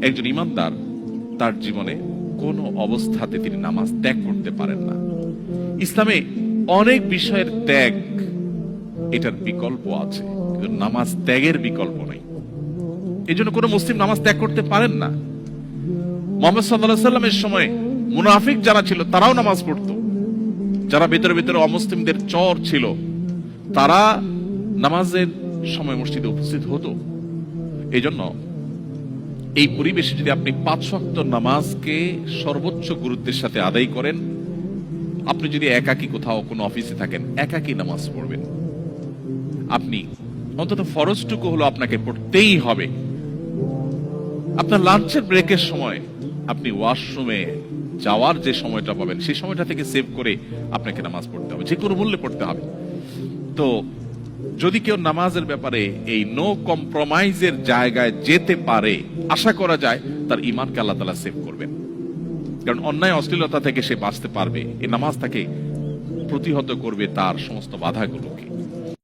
একজন ইমানদার তার জীবনে কোনো অবস্থাতে তিনি নামাজ ত্যাগ করতে পারেন না। ইসলামে অনেক বিষয়ের ত্যাগ, এটার বিকল্প আছে, কিন্তু নামাজ ত্যাগের বিকল্প নেই। এই জন্য কোনো মুসলিম নামাজ ত্যাগ করতে পারেন না। মুহাম্মদ সাল্লাল্লাহু আলাইহি সাল্লামের সময় মুনাফিক যারা ছিল তারাও নামাজ পড়তো, যারা ভেতরে ভেতরে অমুসলিমদের চর ছিল তারা নামাজের সময় মসজিদে উপস্থিত হতো। এই জন্য এই পরিবেশে যদি আপনি 5 ওয়াক্ত নামাজকে সর্বোচ্চ গুরুত্বের সাথে আদায় করেন, আপনি যদি একাকী কোথাও কোনো অফিসে থাকেন, একাকী নামাজ পড়বেন। আপনি অন্তত ফরজটুকু হলো আপনাকে পড়তেই হবে। আপনার লাঞ্চের ব্রেকের সময় আপনি ওয়াশরুমে যাওয়ার যে সময়টা পাবেন, সেই সময়টা থেকে সেভ করে আপনাকে নামাজ পড়তে হবে, যে কোনো মূল্যে পড়তে হবে। তো যদি কেউ নামাজের ব্যাপারে এই নো কম্প্রোমাইজের জায়গায় যেতে পারে, আশা করা যায় তার ঈমানকে আল্লাহ তাআলা সেভ করবেন। কারণ অন্যায় অশ্লীলতা থেকে সে বাঁচতে পারবে। এই নামাজ তাকে প্রতিহত করবে তার সমস্ত বাধাগুলোকে।